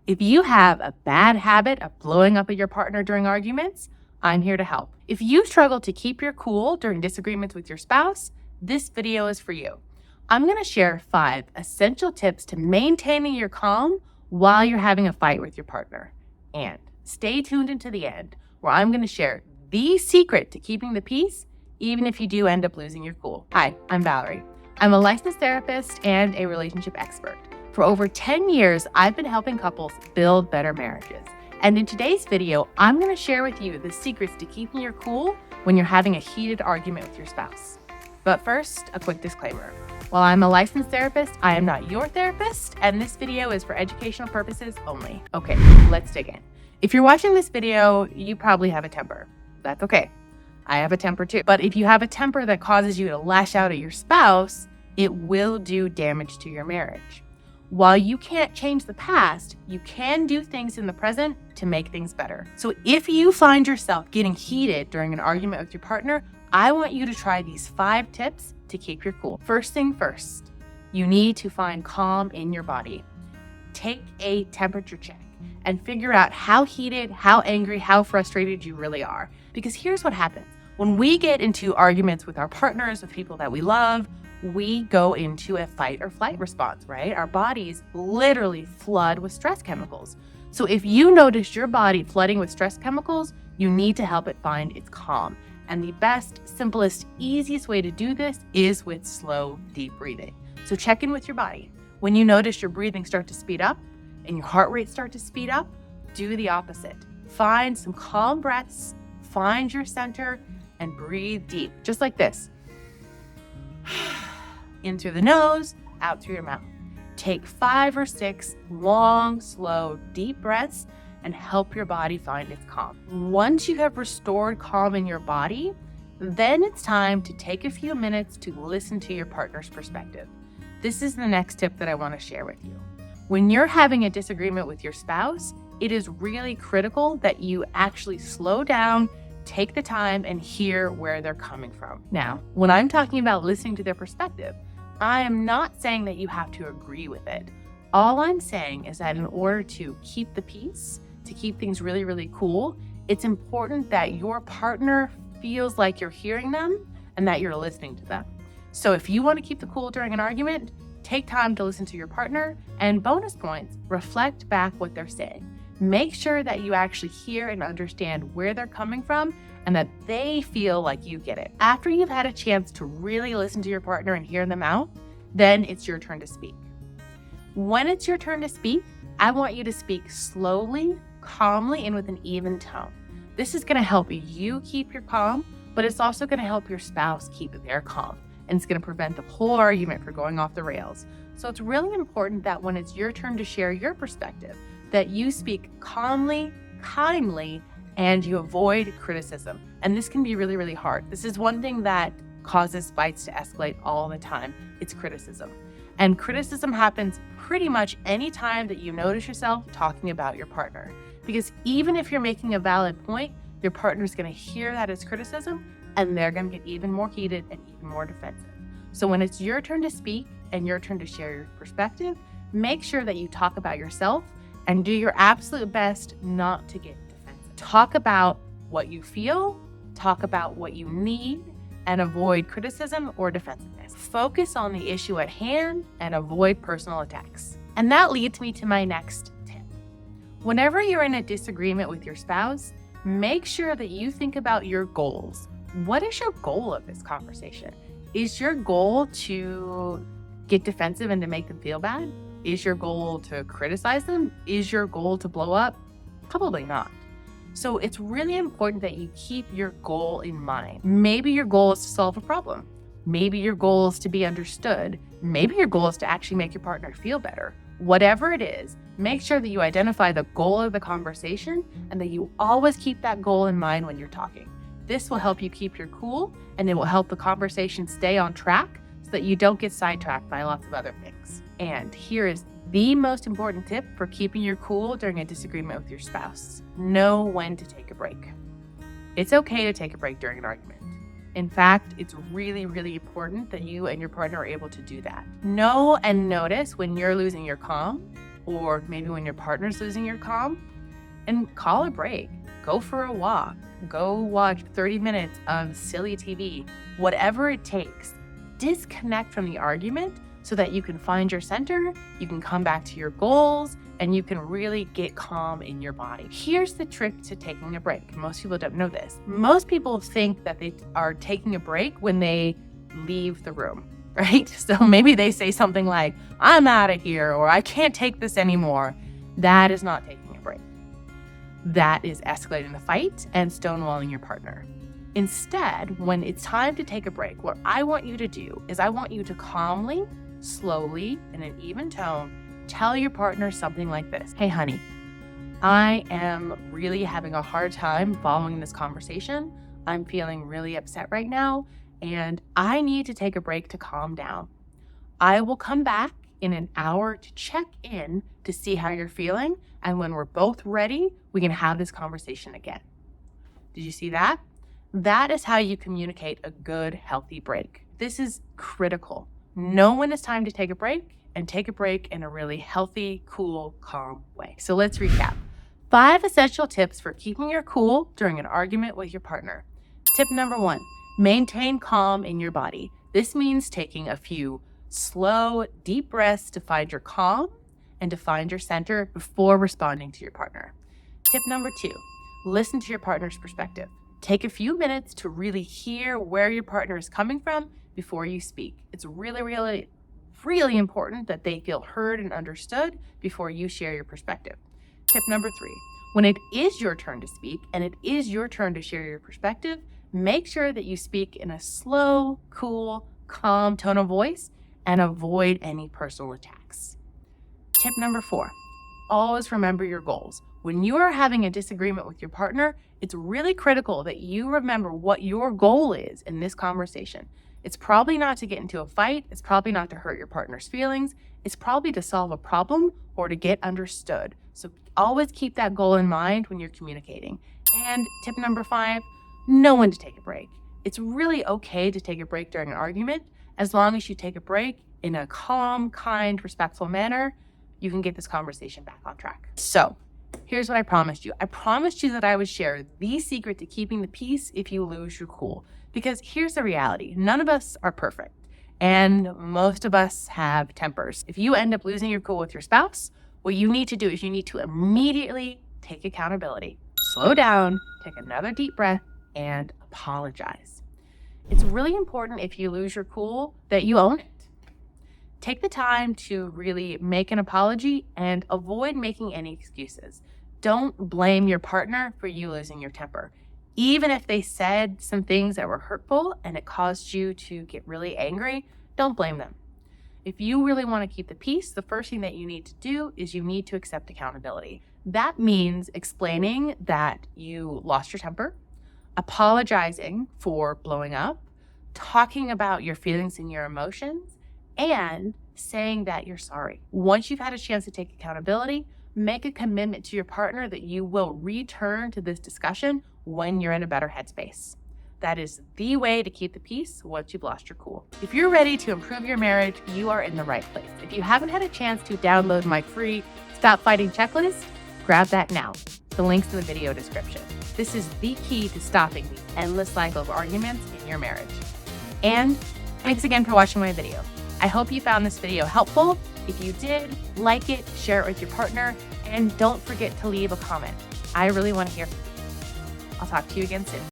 If you have a bad habit of blowing up at your partner during arguments, I'm here to help. If you struggle to keep your cool during disagreements with your spouse, this video is for you. I'm going to share 5 essential tips to maintaining your calm while you're having a fight with your partner. And stay tuned until the end, where I'm going to share the secret to keeping the peace, even if you do end up losing your cool. Hi, I'm Valerie. I'm a licensed therapist and a relationship expert. For over 10 years, I've been helping couples build better marriages. And in today's video, I'm going to share with you the secrets to keeping your cool when you're having a heated argument with your spouse. But first, a quick disclaimer. While I'm a licensed therapist, I am not your therapist, and this video is for educational purposes only. Okay, let's dig in. If you're watching this video, you probably have a temper. That's okay. I have a temper too. But if you have a temper that causes you to lash out at your spouse, it will do damage to your marriage. While you can't change the past, you can do things in the present to make things better. So if you find yourself getting heated during an argument with your partner, I want you to try these 5 tips to keep your cool. First thing first, you need to find calm in your body. Take a temperature check and figure out how heated, how angry, how frustrated you really are. Because here's what happens. When we get into arguments with our partners, with people that we love, we go into a fight or flight response, right? Our bodies literally flood with stress chemicals. So if you notice your body flooding with stress chemicals, you need to help it find its calm. And the best, simplest, easiest way to do this is with slow, deep breathing. So check in with your body. When you notice your breathing start to speed up and your heart rate start to speed up, do the opposite. Find some calm breaths, find your center, and breathe deep, just like this. In through the nose, out through your mouth. Take 5 or 6 long, slow, deep breaths and help your body find its calm. Once you have restored calm in your body, then it's time to take a few minutes to listen to your partner's perspective. This is the next tip that I want to share with you. When you're having a disagreement with your spouse, it is really critical that you actually slow down, take the time, and hear where they're coming from. Now, when I'm talking about listening to their perspective, I am not saying that you have to agree with it. All I'm saying is that in order to keep the peace, to keep things really, really cool, it's important that your partner feels like you're hearing them and that you're listening to them. So if you want to keep the cool during an argument, take time to listen to your partner, and bonus points, reflect back what they're saying. Make sure that you actually hear and understand where they're coming from and that they feel like you get it. After you've had a chance to really listen to your partner and hear them out, then it's your turn to speak. When it's your turn to speak, I want you to speak slowly, calmly, and with an even tone. This is going to help you keep your calm, but it's also going to help your spouse keep their calm. And it's going to prevent the whole argument from going off the rails. So it's really important that when it's your turn to share your perspective, that you speak calmly, kindly, and you avoid criticism. And this can be really, really hard. This is one thing that causes fights to escalate all the time. It's criticism. And criticism happens pretty much any time that you notice yourself talking about your partner. Because even if you're making a valid point, your partner's going to hear that as criticism, and they're going to get even more heated and even more defensive. So when it's your turn to speak and your turn to share your perspective, make sure that you talk about yourself and do your absolute best not to get defensive. Talk about what you feel, talk about what you need, and avoid criticism or defensiveness. Focus on the issue at hand and avoid personal attacks. And that leads me to my next tip. Whenever you're in a disagreement with your spouse, make sure that you think about your goals. What is your goal of this conversation? Is your goal to get defensive and to make them feel bad? Is your goal to criticize them? Is your goal to blow up? Probably not. So it's really important that you keep your goal in mind. Maybe your goal is to solve a problem. Maybe your goal is to be understood. Maybe your goal is to actually make your partner feel better. Whatever it is, make sure that you identify the goal of the conversation and that you always keep that goal in mind when you're talking. This will help you keep your cool, and it will help the conversation stay on track so that you don't get sidetracked by lots of other things. And here is the most important tip for keeping your cool during a disagreement with your spouse. Know when to take a break. It's okay to take a break during an argument. In fact, it's really, really important that you and your partner are able to do that. Know and notice when you're losing your calm or maybe when your partner's losing your calm, and call a break. Go for a walk. Go watch 30 minutes of silly TV. Whatever it takes. Disconnect from the argument so that you can find your center, you can come back to your goals, and you can really get calm in your body. Here's the trick to taking a break. Most people don't know this. Most people think that they are taking a break when they leave the room, right? So maybe they say something like, I'm out of here, or I can't take this anymore. That is not taking a break. That is escalating the fight and stonewalling your partner. Instead, when it's time to take a break, what I want you to do is I want you to calmly, slowly, in an even tone, tell your partner something like this. Hey, honey, I am really having a hard time following this conversation. I'm feeling really upset right now, and I need to take a break to calm down. I will come back in an hour to check in to see how you're feeling, and when we're both ready, we can have this conversation again. Did you see that? That is how you communicate a good, healthy break. This is critical. Know when it's time to take a break, and take a break in a really healthy, cool, calm way. So let's recap. 5 essential tips for keeping your cool during an argument with your partner. Tip number 1, maintain calm in your body. This means taking a few slow, deep breaths to find your calm and to find your center before responding to your partner. Tip number 2, listen to your partner's perspective. Take a few minutes to really hear where your partner is coming from before you speak. It's really important that they feel heard and understood before you share your perspective. Tip number 3, when it is your turn to speak and it is your turn to share your perspective, make sure that you speak in a slow, cool, calm tone of voice and avoid any personal attacks. Tip number 4, always remember your goals. When you are having a disagreement with your partner, it's really critical that you remember what your goal is in this conversation. It's probably not to get into a fight. It's probably not to hurt your partner's feelings. It's probably to solve a problem or to get understood. So always keep that goal in mind when you're communicating. And tip number 5, know when to take a break. It's really okay to take a break during an argument. As long as you take a break in a calm, kind, respectful manner, you can get this conversation back on track. So here's what I promised you. I promised you that I would share the secret to keeping the peace if you lose your cool. Because here's the reality. None of us are perfect. And most of us have tempers. If you end up losing your cool with your spouse, what you need to do is you need to immediately take accountability. Slow down, take another deep breath, and apologize. It's really important if you lose your cool that you own it. Take the time to really make an apology and avoid making any excuses. Don't blame your partner for you losing your temper. Even if they said some things that were hurtful and it caused you to get really angry, don't blame them. If you really want to keep the peace, the first thing that you need to do is you need to accept accountability. That means explaining that you lost your temper, apologizing for blowing up, talking about your feelings and your emotions, and saying that you're sorry. Once you've had a chance to take accountability, make a commitment to your partner that you will return to this discussion when you're in a better headspace. That is the way to keep the peace once you've lost your cool. If you're ready to improve your marriage, you are in the right place. If you haven't had a chance to download my free Stop Fighting checklist, grab that now. The link's in the video description. This is the key to stopping the endless cycle of arguments in your marriage. And thanks again for watching my video. I hope you found this video helpful. If you did, like it, share it with your partner, and don't forget to leave a comment. I really want to hear from you. I'll talk to you again soon.